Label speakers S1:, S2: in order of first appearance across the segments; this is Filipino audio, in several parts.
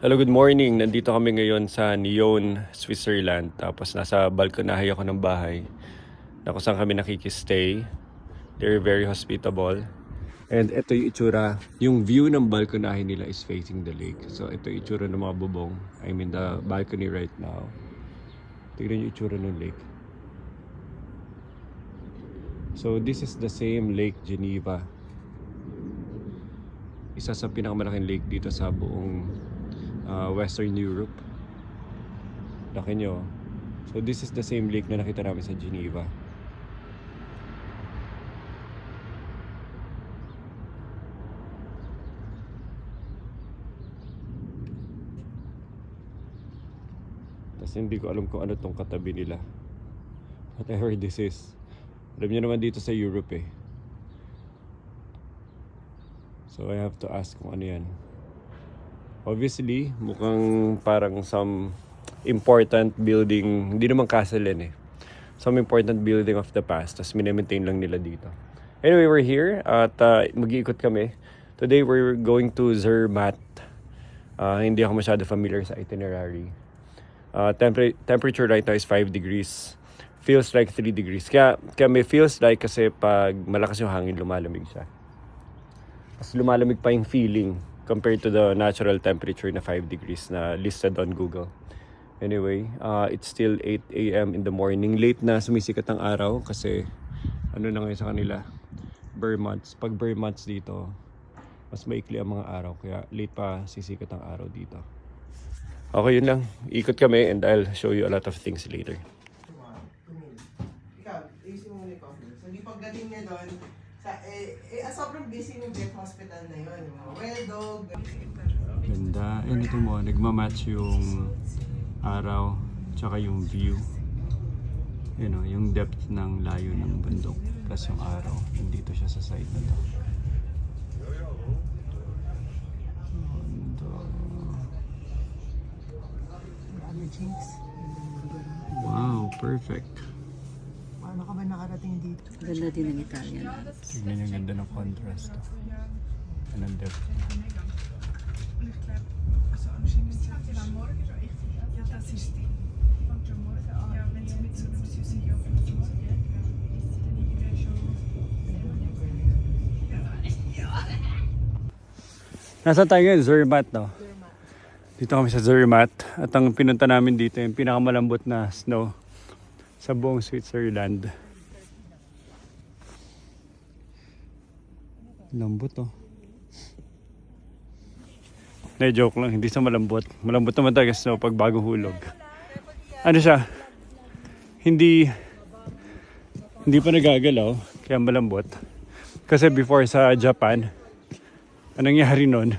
S1: Hello, good morning. Nandito kami ngayon sa Nyon, Switzerland. Tapos nasa balkonahe ako ng bahay na kung saan kami nakikistay. They're very hospitable. And ito yung itsura. Yung view ng balkonahe nila is facing the lake. So ito yung itsura ng mga bubong. I mean the balcony right now. Tignan yung itsura ng lake. So this is the same Lake Geneva. Isa sa pinakamalaking lake dito sa buong Western Europe. Laki nyo. So this is the same lake na nakita namin sa Geneva. Tapos hindi ko alam kung ano tong katabi nila. Whatever this is. Alam nyo naman dito sa Europe eh. So I have to ask kung ano yan. Obviously, mukhang parang some important building. Hindi naman castle yan eh. Some important building of the past. Tapos minamaintain lang nila dito. Anyway, we're here at mag-iikot kami. Today we're going to Zermatt. Hindi ako masyado familiar sa itinerary. Temperature right now is 5 degrees. Feels like 3 degrees. Kaya may feels like kasi pag malakas yung hangin, lumalamig siya. Tapos lumalamig pa yung feeling compared to the natural temperature na 5 degrees na listed on Google. Anyway, it's still 8 a.m. in the morning. Late na sumisikat ang araw kasi ano na ngayon sa kanila, bare months. Pag bare months dito, mas maikli ang mga araw. Kaya late pa sisikat ang araw dito. Okay, yun lang. Ikot kami and I'll show you a lot of things later.
S2: Ikaw, ayusin mo muna yung coffee. So, di pagdating niya doon, sobrang busy ng vet hospital na yun. Yung mga well dog.
S1: Ganda. And ito mo, nagmamatch yung araw tsaka yung view. You know, yung depth ng layo ng bundok plus yung araw. Nandito siya sa side na to. Wow, perfect.
S2: Paano ka ba nakarating dito?
S3: Ganda din ng Italian.
S1: Tignan yung ganda ng contrast. And ang depth. Nasaan tayo ngayon? Zermatt, no? Dito kami sa Zermatt. At ang pinunta namin dito yung pinakamalambot na snow sa buong Switzerland. Lambot, oh. Joke lang, hindi sa malambot. Malambot naman talaga snow pag bagong hulog. Ano siya? Hindi pa nagagalaw, kaya malambot. Kasi before sa Japan, anong nangyari nun?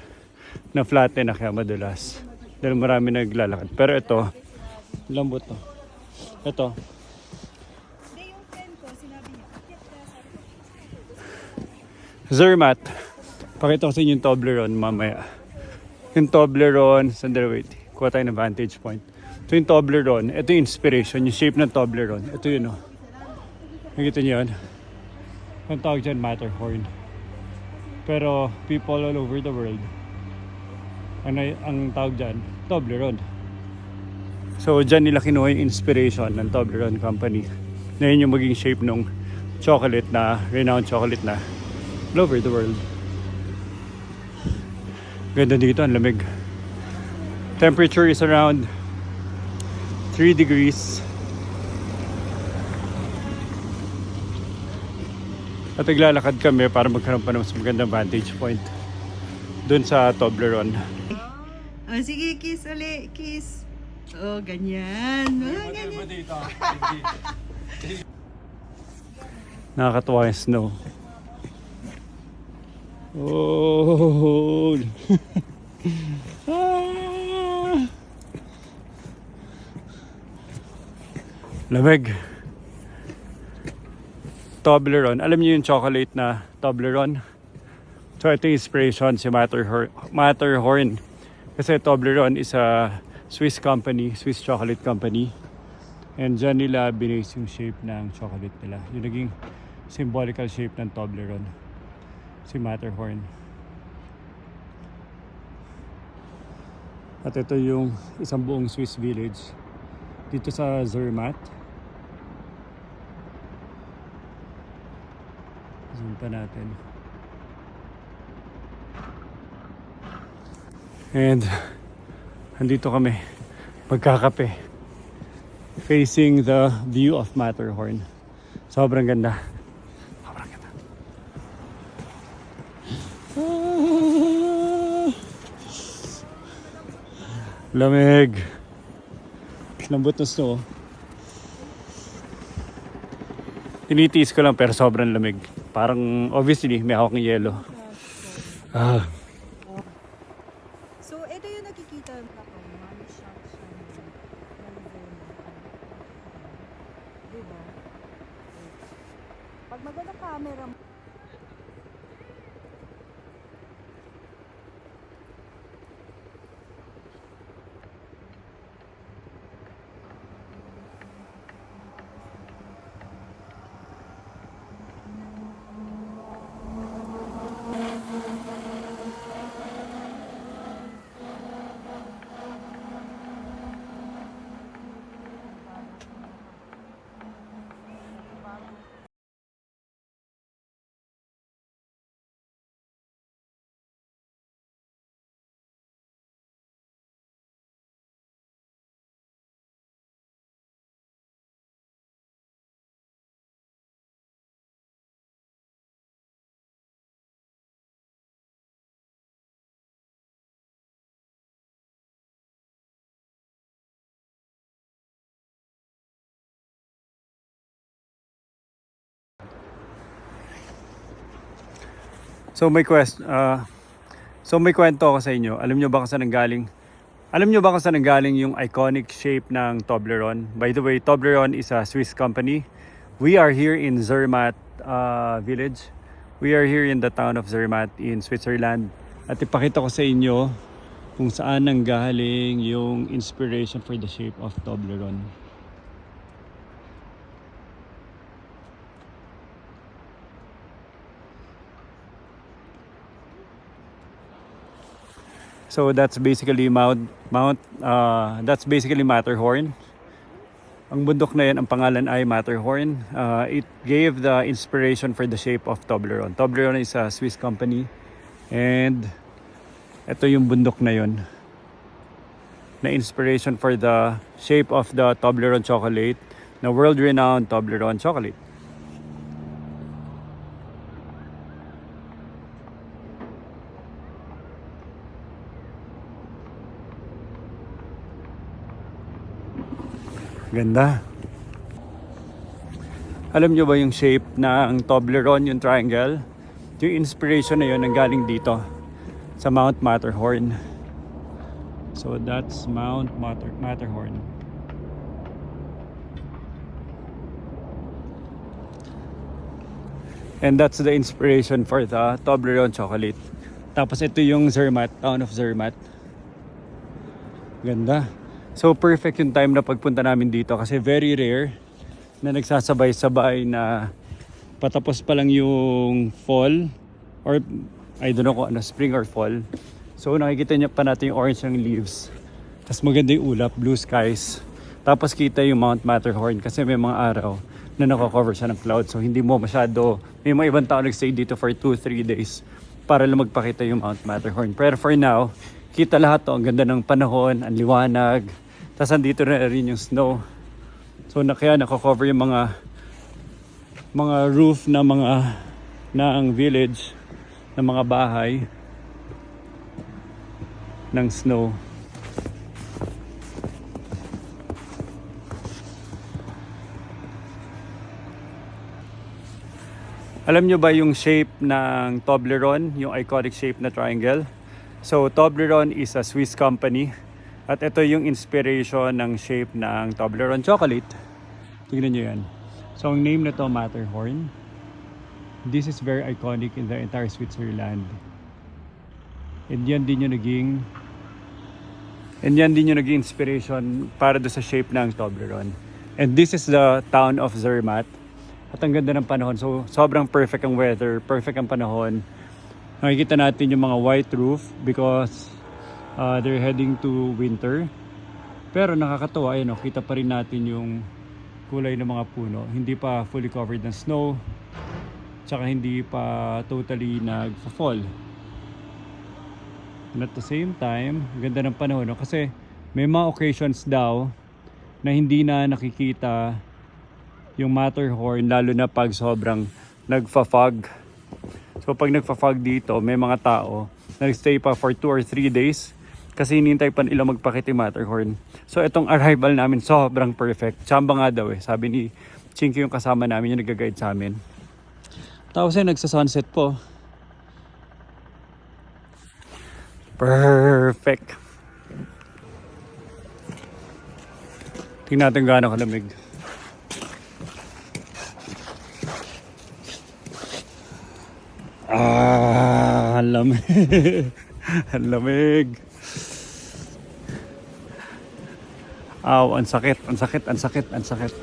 S1: Na-flatten na kaya madulas. Dahil marami naglalakad. Pero ito, lambot to. Ito. Zermatt. Pakita ko sa inyo yung Toblerone mamaya. Yung Toblerone, sandali wait. Kuha tayo ng vantage point. Ito yung Toblerone. Ito yung inspiration, yung shape ng Toblerone. Ito yun, oh. Nakita niyo yun? Ang tawag dyan, Matterhorn. Pero people all over the world, ang tawag dyan, Toblerone. So dyan nila kinuha yung inspiration ng Toblerone Company. Na yun yung maging shape ng chocolate na, renowned chocolate na all over the world. Ganda dito, ang lamig. Temperature is around 3 degrees. At naglalakad kami para magkaroon pa ng mas magandang vantage point dun sa Toblerone.
S3: Oh, sige, kiss uli. Kiss. Oh, ganyan. Oh, ganyan.
S1: Nakakatuwa yung snow. Oh. Lamig. Toblerone. Alam niyo yung chocolate na Toblerone? So ito yung inspiration si Matterhorn. Kasi Toblerone is a Swiss company, Swiss chocolate company. And dyan nila binase yung shape ng chocolate nila. Yung naging symbolical shape ng Toblerone. Si Matterhorn. At ito yung isang buong Swiss village dito sa Zermatt. Zoom pa natin. And andito kami magkakape facing the view of Matterhorn. Sobrang ganda. Sobrang ganda. Lamig. Lambot na snow. Tinitiis ko lang pero sobrang lamig. Parang obviously may hawak ng yelo. Ah.
S3: So, ito yung nakikita ko. Money shot siya. Diba? Pag maganda camera mo.
S1: So may kwento ako sa inyo. Alam nyo ba kung saan nanggaling? Alam nyo ba kung saan nanggaling yung iconic shape ng Toblerone? By the way, Toblerone is a Swiss company. We are here in Zermatt village. We are here in the town of Zermatt in Switzerland. At ipakita ko sa inyo kung saan nanggaling yung inspiration for the shape of Toblerone. So that's basically that's basically Matterhorn. Ang bundok na yan, ang pangalan ay Matterhorn. It gave the inspiration for the shape of Toblerone. Toblerone is a Swiss company. And ito yung bundok na yon na inspiration for the shape of the Toblerone chocolate, na world-renowned Toblerone chocolate. Ganda. Alam nyo ba yung shape ng Toblerone, yung triangle? Yung inspiration na yun nanggaling dito sa Mount Matterhorn. So that's Mount Matterhorn. And that's the inspiration for the Toblerone chocolate. Tapos ito yung Zermatt, town of Zermatt. Ganda. So perfect yung time na pagpunta namin dito kasi very rare na nagsasabay-sabay na patapos pa lang yung fall or I don't know kung ano, spring or fall. So nakikita niya pa natin yung orange ng leaves. Tapos maganda yung ulap, blue skies. Tapos kita yung Mount Matterhorn kasi may mga araw na nakakover siya ng cloud. So hindi mo masyado, may mga ibang tao nagstay dito for 2-3 days para lang magpakita yung Mount Matterhorn. Pero for now, kita lahat to, ang ganda ng panahon, ang liwanag. Tapos andito na rin yung snow. So kaya nakakover yung mga roof na ang village na mga bahay ng snow. Alam nyo ba yung shape ng Toblerone, yung iconic shape na triangle? So Toblerone is a Swiss company. At ito yung inspiration ng shape ng Toblerone chocolate. Tingnan nyo yan. So ang name nito Matterhorn. This is very iconic in the entire Switzerland. And yan din yung naging inspiration para do sa shape ng Toblerone. And this is the town of Zermatt. At ang ganda ng panahon. So sobrang perfect ang weather, perfect ang panahon. Nakikita natin yung mga white roof because
S4: They're heading to winter. Pero nakakatuwa, ayun, kita pa rin natin yung kulay ng mga puno. Hindi pa fully covered ng snow. Tsaka hindi pa totally nag-fall. And at the same time, ganda ng panahon, no? Kasi may mga occasions daw na hindi na nakikita yung Matterhorn, lalo na pag sobrang nagfa-fog. So pag nagfa-fog dito, may mga tao nag-stay pa for 2 or 3 days kasi hinintay pa nila magpakita yung Matterhorn. So itong arrival namin sobrang perfect. Chamba nga daw eh. Sabi ni Chinky yung kasama namin yung nag-guide sa amin. Tapos ay nagsa-sunset po. Perfect. Tingnan natin gaano kalamig. Ang lamig. Ang lamig. Aw, ang sakit, ang sakit, ang sakit, ang sakit.